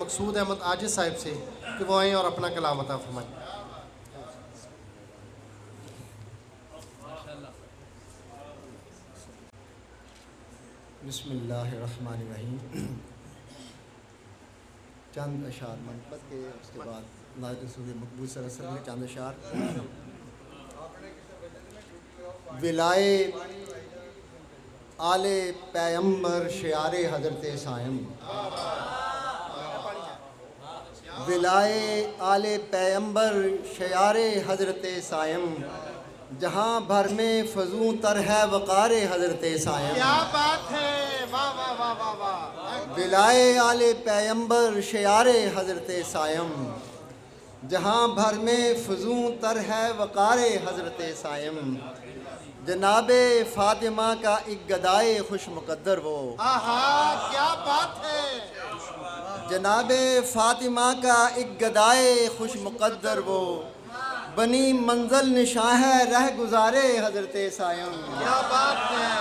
मकसूद अहमद आजिज साहिब से कि वो आएँ और अपना कलाम अता फरमाएं। बिस्मिल्लाहिर्रहमानिर्रहीम। चंद अशार मनपत के, उसके बाद नाज़िल रसूल मकबूल सल्लल्लाहु अलैहि वसल्लम के चंद अशार। विलाए आले पैगंबर शियारे हज़रत सायम। विलाए आले पैगंबर शियारे हज़रत सायम, जहाँ भर में फजूं तर है वक़ार हज़रत सायम। क्या बात है, वाह वाह वाह वाह वाह। विलाए आले पैगंबर शियारे हज़रत सायम, जहाँ भर में फजूं तर है वक़ार हज़रत सायम। जनाबे फ़ातिमा का एक गदाए खुश मुक़द्दर वो। आहा, क्या बात है। जनाबे फ़ातिमा का एक गदाए खुश मुक़द्दर वो, बनी मंज़ल निशां है रह गुज़ारे हज़रत सायम। क्या बात है।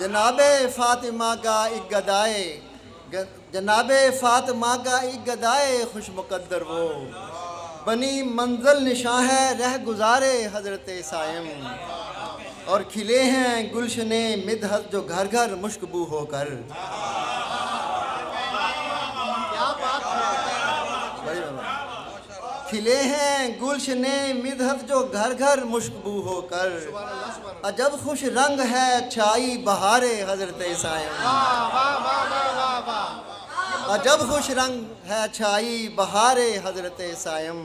जनाबे फ़ातिमा का एक गदाए, जनाबे फ़ातिमा का एक गदाए खुश मुक़द्दर वो, बनी मंज़ल निशां है रह गुज़ारे हज़रत सायम। और खिले हैं गुलशने मिदहत जो घर घर मुश्कबू होकर। क्या बात है। बड़ी बात। खिले हैं गुलशने मिदहत जो घर घर मुश्कबू होकर, अजब खुश रंग है छाई बहारे हज़रत सायम। वाह वाह वाह वाह वाह वाह। अजब खुश रंग है छाई बहारे हज़रत सायम।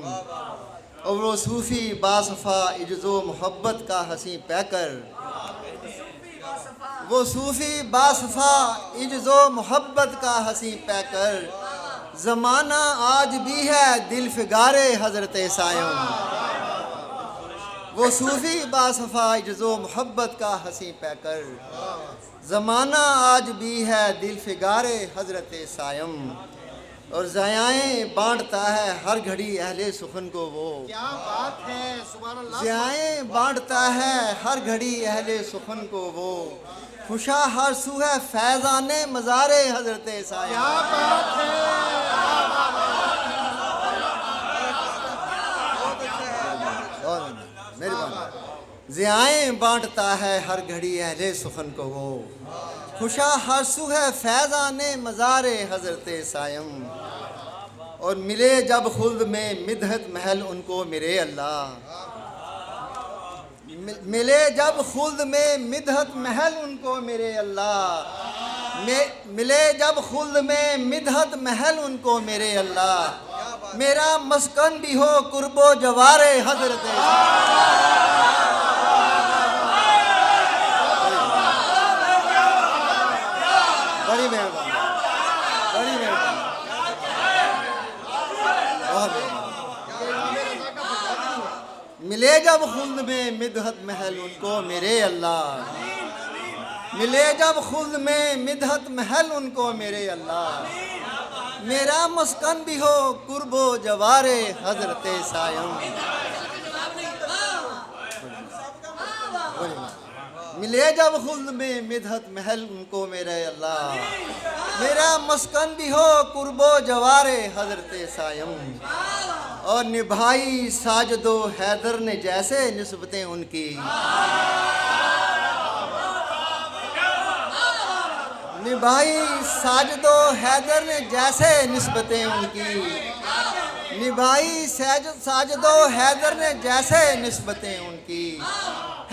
और वो सूफ़ी बासफ़ा इज्ज़ो मोहब्बत का हंसी पैकर, वो सूफ़ी बासफ़ा इज्ज़ो मोहब्बत का हंसी पैकर, ज़माना आज भी है दिल फिगारे हज़रत सायम। वो सूफ़ी बासफ़ा इज्ज़ो मोहब्बत का हंसी पैकर, ज़माना आज भी है दिल फिगारे हज़रत सायम। और ज़याएँ बाँटता है हर घड़ी अहले सुखन को वो। क्या बात है, सुभान अल्लाह। ज़याएँ बाँटता है हर घड़ी अहले सुखन को वो, खुशा हर सू है फैज़ाने मज़ारे हज़रत सायम। क्या बात है। मेहरबानी। ज़याएँ बाँटता है हर घड़ी अहले सुखन को वो, खुशा हर सू है फैज़ाने मज़ारे हज़रत सायम। और मिले जब खुल्द में मिदहत महल उनको मेरे अल्लाह, मिले जब खुल्द में मिदहत महल उनको मेरे अल्लाह, मिले जब खुल्द में मिदहत महल उनको मेरे अल्लाह, मेरा मस्कन भी हो कुर्बो जवारे हज़रत। बड़ी मेहरबानी, बड़ी मेहरबानी, बहुत मेहरबानी। मिले जब खुल्द में मिदहत महल उनको मेरे अल्लाह, मिले जब खुल्द में मिदहत महल उनको मेरे अल्लाह, मेरा मस्कन भी हो कुर्बो जवारे हज़रत सायम। मिले जब खुल्द में मिदहत महल उनको मेरे अल्लाह, मेरा मस्कन भी हो कुर्बो जवारे हज़रत सायम। और निभाई साजदो हैदर ने जैसे निस्बतें उनकी, निभाई साजदो हैदर ने जैसे निस्बतें उनकी, निभाई साजदो हैदर ने जैसे निस्बतें उनकी,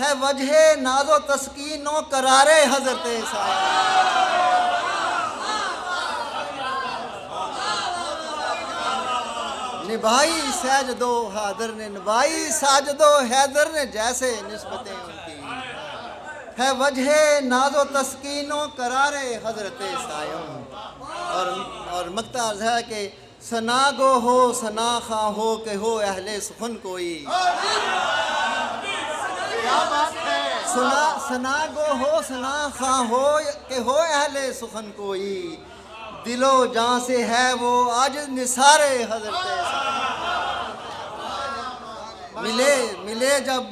है वजह नाजो तस्कीनो करारे हज़रत सायम। निभाई साजदो हैदर ने, निभाई साजदो हैदर ने जैसे निस्बतें उनकी, है वजह नाजो तस्कीनो करारे हज़रत सायम। और मक्ता अर्ज़ है कि सना गो हो सना खां हो के हो अहले सुखन कोई। क्या बात है। सना गो हो सना खां हो के हो अहले सुखन कोई, दिलो जान से है वो आज निसारे हज़रत सायम। मिले मिले जब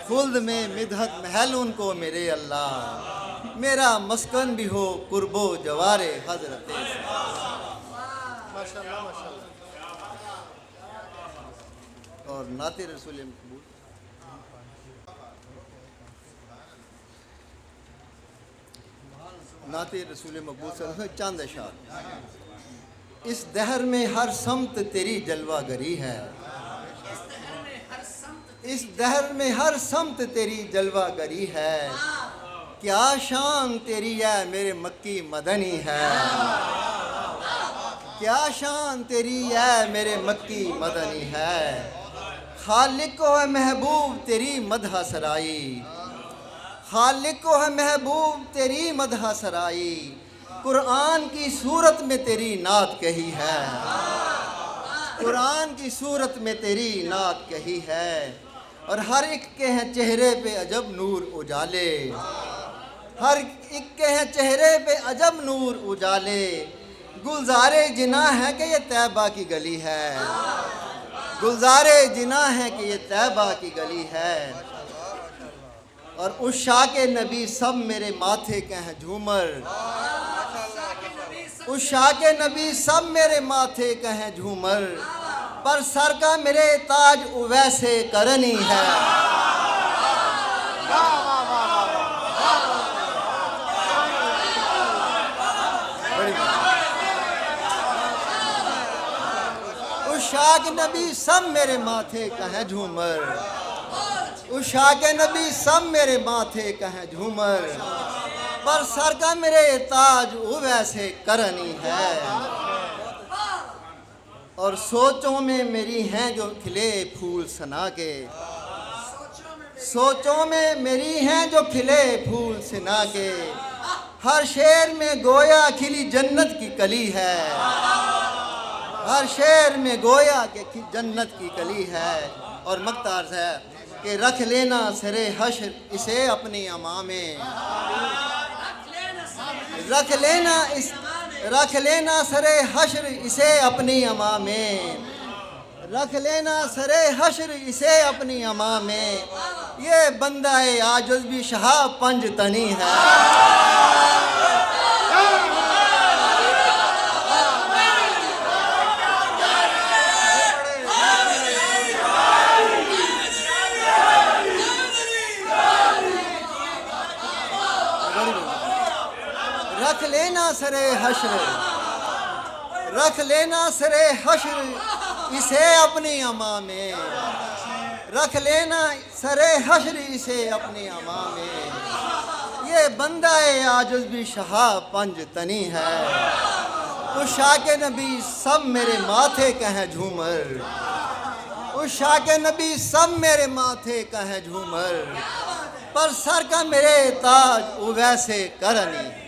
खुल्द में मिदहत महल उनको मेरे अल्लाह, मेरा मस्कन भी हो कुर्बो जवारे हज़रत सायम। माशाल्लाह माशाल्लाह। और नाते रसूल मकबूल। नाते रसूल मकबूल सल्लल्लाहु अलैहि वसल्लम चंद अशार। इस दहर में हर समत तेरी जलवागरी है, इस दहर में हर समत तेरी जलवागरी है। क्या शान तेरी है मेरे मक्की मदनी है, क्या शान तेरी है मेरे मक्की मदनी है। खालिक को है महबूब तेरी मदहा सराई, खालिक को है महबूब तेरी मदहा सराई। कुरान की सूरत में तेरी नात कही है, कुरान की सूरत में तेरी नात कही है। और हर एक के हैं चेहरे पे अजब नूर उजाले, हर एक के हैं चेहरे पे अजब नूर उजाले। गुलजारे जिना है कि ये तैबा की गली है, गुलजारे जिना है कि ये तैबा की गली है। और उस शाह के नबी सब मेरे माथे के हैं झूमर, उस शाह के नबी सब मेरे माथे के हैं झूमर। पर सर का मेरे ताज वैसे करनी है, उस शाह के नबी सब मेरे माथे का है झूमर, उस शाह के नबी सब मेरे माथे का है झूमर। पर सर का मेरे ताज वैसे करनी है। और सोचों में मेरी हैं जो खिले फूल सना के, सोचों में मेरी हैं जो खिले फूल सना के। हर शेर में गोया खिली जन्नत की कली है, हर शेर में गोया के जन्नत की कली है। और मक्तार है कि रख लेना सरे हश्र इसे अपनी अमा में, रख लेना सरे हश्र इसे अपनी अमा में, रख लेना सरे हश्र इसे अपनी अमा में। ये बंदा आजुज़ भी शाह पंज तनी है, रख लेना सरे हश्र, रख लेना सरे हश्र इसे अपनी अमा में, रख लेना सरे हश्र इसे अपनी अमा में। ये बंदा आजुज़ भी शाह पंज तनी है। उस शाह के नबी सब मेरे माथे का है झूमर, उस शाह के नबी सब मेरे माथे का है झूमर। पर सर का मेरे ताज वैसे करनी।